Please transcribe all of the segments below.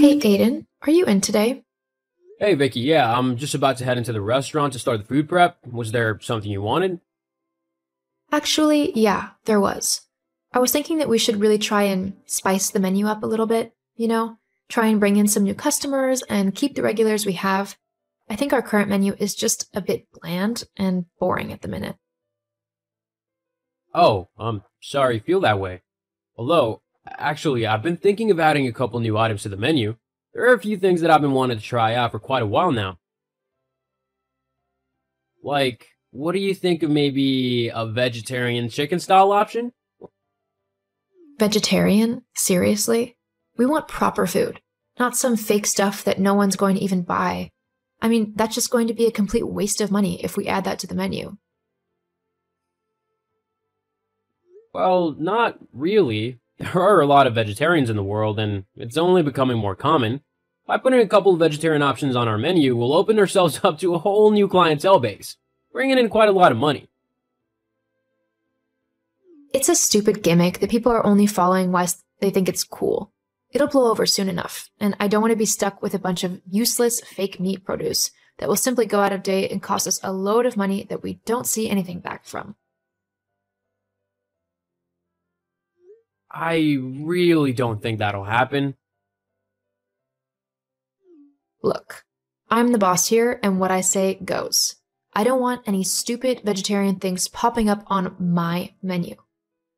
Hey Aidan, are you in today? Hey Vicky, yeah, I'm just about to head into the restaurant to start the food prep. Was there something you wanted? Actually, yeah, there was. I was thinking that we should really try and spice the menu up a little bit, try and bring in some new customers and keep the regulars we have. I think our current menu is just a bit bland and boring at the minute. Oh, I'm sorry you feel that way. Although, actually, I've been thinking of adding a couple new items to the menu. There are a few things that I've been wanting to try out for quite a while now. Like, what do you think of maybe a vegetarian chicken style option? Vegetarian? Seriously? We want proper food, not some fake stuff that no one's going to even buy. I mean, that's just going to be a complete waste of money if we add that to the menu. Well, not really. There are a lot of vegetarians in the world, and it's only becoming more common. By putting a couple of vegetarian options on our menu, we'll open ourselves up to a whole new clientele base, bringing in quite a lot of money. It's a stupid gimmick that people are only following whilst they think it's cool. It'll blow over soon enough, and I don't want to be stuck with a bunch of useless fake meat produce that will simply go out of date and cost us a load of money that we don't see anything back from. I really don't think that'll happen. Look, I'm the boss here, and what I say goes. I don't want any stupid vegetarian things popping up on my menu.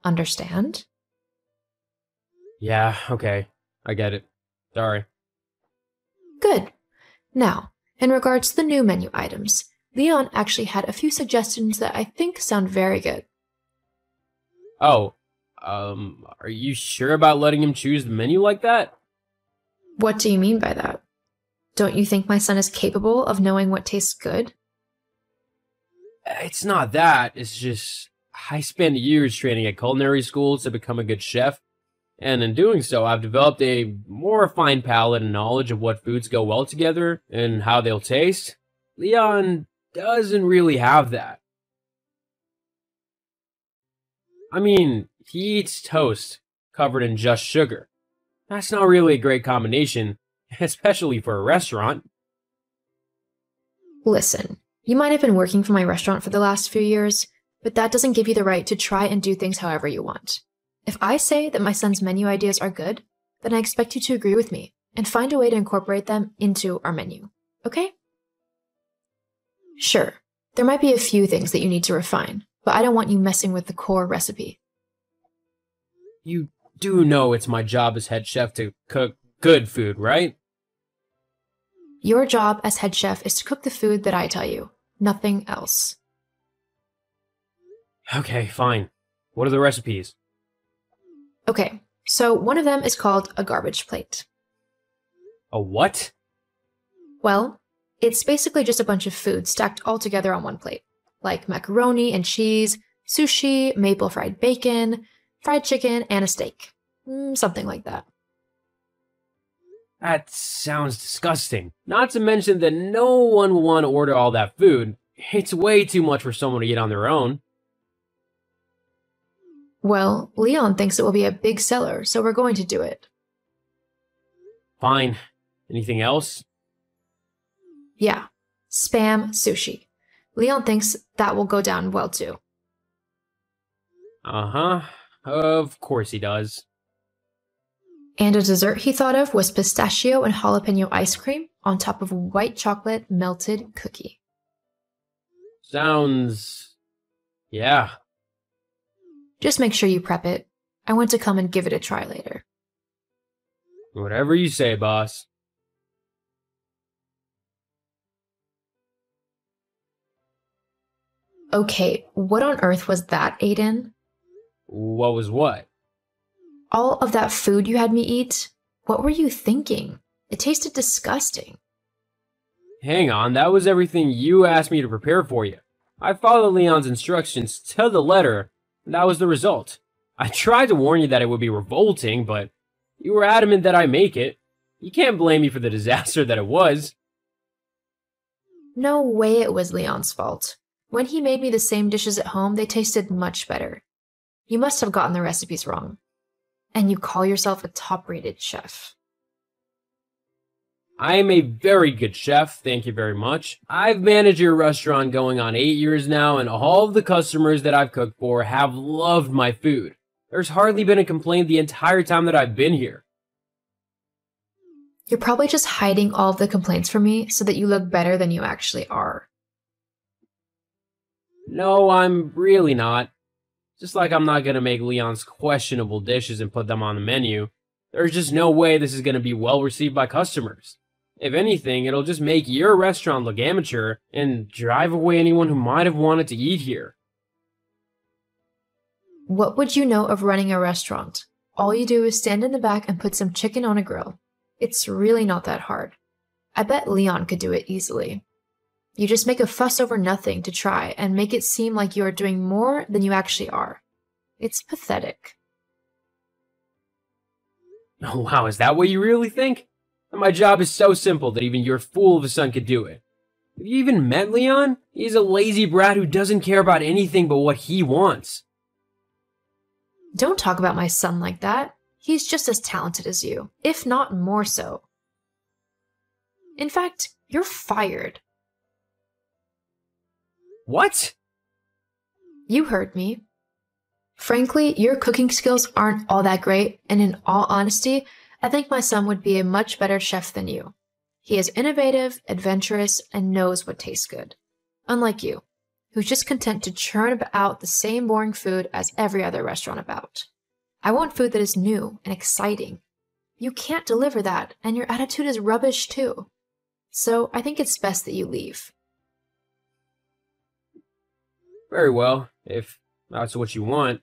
Understand? Yeah, okay. I get it. Sorry. Good. Now, in regards to the new menu items, Leon actually had a few suggestions that I think sound very good. Oh, are you sure about letting him choose the menu like that? What do you mean by that? Don't you think my son is capable of knowing what tastes good? It's not that. It's just, I spent years training at culinary schools to become a good chef. And in doing so, I've developed a more refined palate and knowledge of what foods go well together and how they'll taste. Leon doesn't really have that. I mean, he eats toast covered in just sugar. That's not really a great combination, especially for a restaurant. Listen, you might have been working for my restaurant for the last few years, but that doesn't give you the right to try and do things however you want. If I say that my son's menu ideas are good, then I expect you to agree with me and find a way to incorporate them into our menu, okay? Sure, there might be a few things that you need to refine, but I don't want you messing with the core recipe. You do know it's my job as head chef to cook good food, right? Your job as head chef is to cook the food that I tell you, nothing else. Okay, fine. What are the recipes? Okay, so one of them is called a garbage plate. A what? Well, it's basically just a bunch of food stacked all together on one plate, like macaroni and cheese, sushi, maple fried bacon, fried chicken, and a steak. Something like that. That sounds disgusting. Not to mention that no one will want to order all that food. It's way too much for someone to eat on their own. Well, Leon thinks it will be a big seller, so we're going to do it. Fine. Anything else? Yeah, Spam sushi. Leon thinks that will go down well too. Uh-huh. Of course he does. And a dessert he thought of was pistachio and jalapeno ice cream on top of white chocolate melted cookie. Sounds... yeah. Just make sure you prep it. I want to come and give it a try later. Whatever you say, boss. Okay, what on earth was that, Aidan? What was what? All of that food you had me eat? What were you thinking? It tasted disgusting. Hang on, that was everything you asked me to prepare for you. I followed Leon's instructions to the letter, and that was the result. I tried to warn you that it would be revolting, but you were adamant that I make it. You can't blame me for the disaster that it was. No way it was Leon's fault. When he made me the same dishes at home, they tasted much better. You must have gotten the recipes wrong. And you call yourself a top-rated chef. I am a very good chef, thank you very much. I've managed your restaurant going on 8 years now, and all of the customers that I've cooked for have loved my food. There's hardly been a complaint the entire time that I've been here. You're probably just hiding all of the complaints from me so that you look better than you actually are. No, I'm really not. Just like I'm not gonna make Leon's questionable dishes and put them on the menu. There's just no way this is gonna be well received by customers. If anything, it'll just make your restaurant look amateur and drive away anyone who might have wanted to eat here. What would you know of running a restaurant? All you do is stand in the back and put some chicken on a grill. It's really not that hard. I bet Leon could do it easily. You just make a fuss over nothing to try and make it seem like you are doing more than you actually are. It's pathetic. Oh wow, is that what you really think? My job is so simple that even your fool of a son could do it. Have you even met Leon? He's a lazy brat who doesn't care about anything but what he wants. Don't talk about my son like that. He's just as talented as you, if not more so. In fact, you're fired. What? You heard me. Frankly, your cooking skills aren't all that great, and in all honesty, I think my son would be a much better chef than you. He is innovative, adventurous, and knows what tastes good. Unlike you, who's just content to churn out the same boring food as every other restaurant about. I want food that is new and exciting. You can't deliver that, and your attitude is rubbish too. So I think it's best that you leave. Very well, if that's what you want.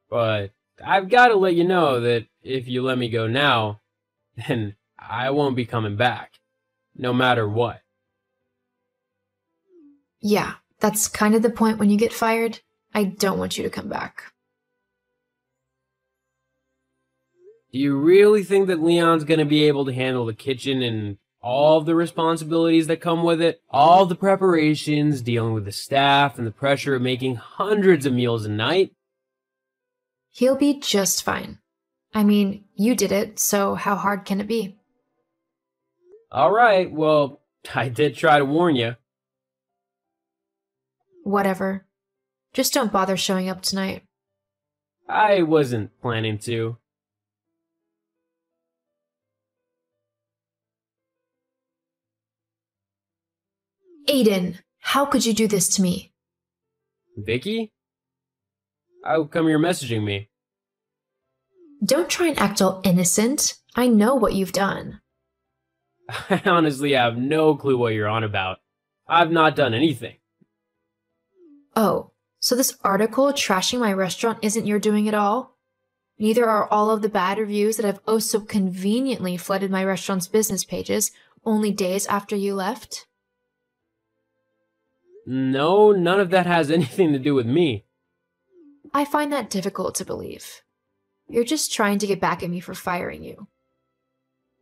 But I've got to let you know that if you let me go now, then I won't be coming back. No matter what. Yeah, that's kind of the point when you get fired. I don't want you to come back. Do you really think that Leon's gonna be able to handle the kitchen and all of the responsibilities that come with it? All the preparations, dealing with the staff, and the pressure of making hundreds of meals a night? He'll be just fine. I mean, you did it, so how hard can it be? Alright, well, I did try to warn you. Whatever. Just don't bother showing up tonight. I wasn't planning to. Aidan, how could you do this to me? Vicky? How come you're messaging me? Don't try and act all innocent. I know what you've done. I honestly have no clue what you're on about. I've not done anything. Oh, so this article trashing my restaurant isn't your doing at all? Neither are all of the bad reviews that have oh so conveniently flooded my restaurant's business pages only days after you left? No, none of that has anything to do with me. I find that difficult to believe. You're just trying to get back at me for firing you.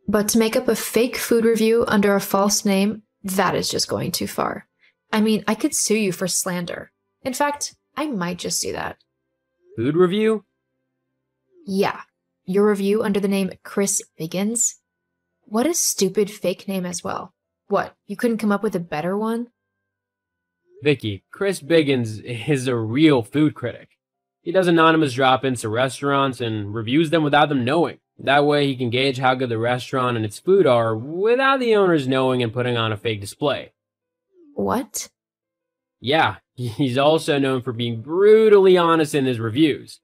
But to make up a fake food review under a false name, that is just going too far. I mean, I could sue you for slander. In fact, I might just do that. Food review? Yeah, your review under the name Chris Biggins? What a stupid fake name as well. What, you couldn't come up with a better one? Vicky, Chris Biggins is a real food critic. He does anonymous drop-ins to restaurants and reviews them without them knowing. That way he can gauge how good the restaurant and its food are without the owners knowing and putting on a fake display. What? Yeah, he's also known for being brutally honest in his reviews.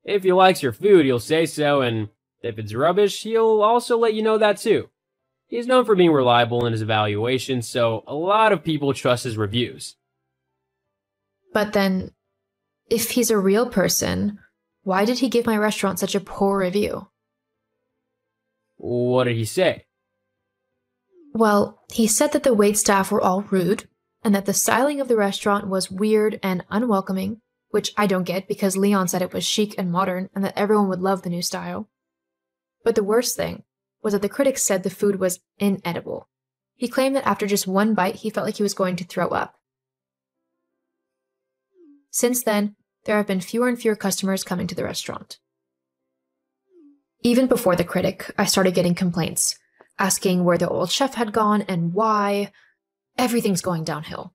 If he likes your food, he'll say so, and if it's rubbish, he'll also let you know that too. He's known for being reliable in his evaluations, so a lot of people trust his reviews. But then, if he's a real person, why did he give my restaurant such a poor review? What did he say? Well, he said that the waitstaff were all rude, and that the styling of the restaurant was weird and unwelcoming, which I don't get because Leon said it was chic and modern and that everyone would love the new style. But the worst thing was that the critics said the food was inedible. He claimed that after just one bite, he felt like he was going to throw up. Since then, there have been fewer and fewer customers coming to the restaurant. Even before the critic, I started getting complaints. asking where the old chef had gone and why. Everything's going downhill.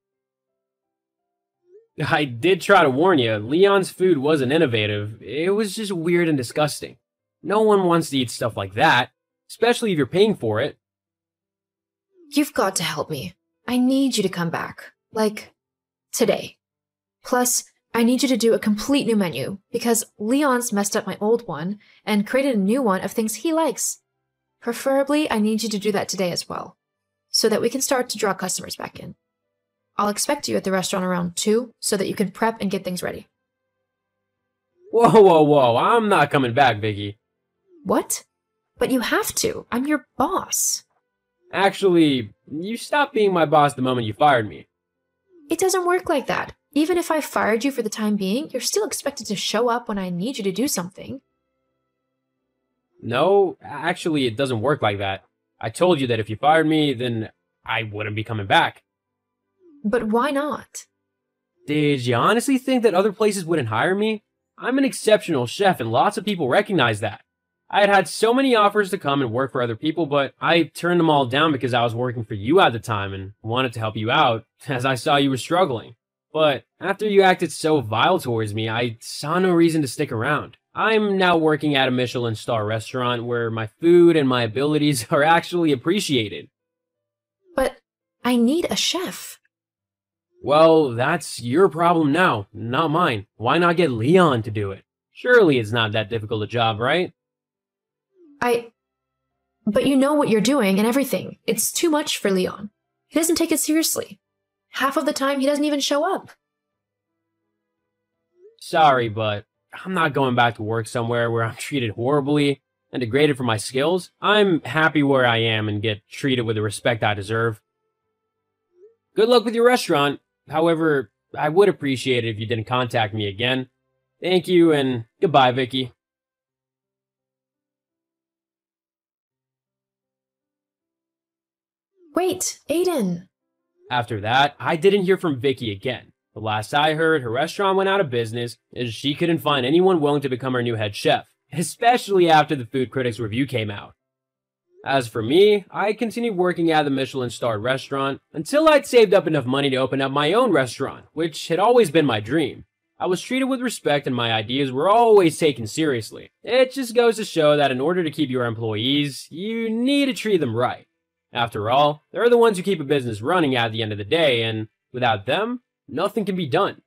I did try to warn you, Leon's food wasn't innovative. It was just weird and disgusting. No one wants to eat stuff like that, especially if you're paying for it. You've got to help me. I need you to come back. Like, today. Plus, I need you to do a complete new menu, because Leon's messed up my old one and created a new one of things he likes. Preferably, I need you to do that today as well, so that we can start to draw customers back in. I'll expect you at the restaurant around 2 so that you can prep and get things ready. Whoa, I'm not coming back, Vicky. What? But you have to. I'm your boss. Actually, you stopped being my boss the moment you fired me. It doesn't work like that. Even if I fired you for the time being, you're still expected to show up when I need you to do something. No, actually, it doesn't work like that. I told you that if you fired me, then I wouldn't be coming back. But why not? Did you honestly think that other places wouldn't hire me? I'm an exceptional chef and lots of people recognize that. I had had so many offers to come and work for other people, but I turned them all down because I was working for you at the time and wanted to help you out, as I saw you were struggling. But after you acted so vile towards me, I saw no reason to stick around. I'm now working at a Michelin star restaurant where my food and my abilities are actually appreciated. But I need a chef. Well, that's your problem now, not mine. Why not get Leon to do it? Surely it's not that difficult a job, right? But you know what you're doing and everything. It's too much for Leon. He doesn't take it seriously. Half of the time, he doesn't even show up. Sorry, but I'm not going back to work somewhere where I'm treated horribly and degraded for my skills. I'm happy where I am and get treated with the respect I deserve. Good luck with your restaurant. However, I would appreciate it if you didn't contact me again. Thank you, and goodbye, Vicky. Wait, Aidan. After that, I didn't hear from Vicky again. The last I heard, her restaurant went out of business as she couldn't find anyone willing to become her new head chef, especially after the Food Critics review came out. As for me, I continued working at the Michelin-starred restaurant until I'd saved up enough money to open up my own restaurant, which had always been my dream. I was treated with respect and my ideas were always taken seriously. It just goes to show that in order to keep your employees, you need to treat them right. After all, they're the ones who keep a business running at the end of the day, and without them, nothing can be done.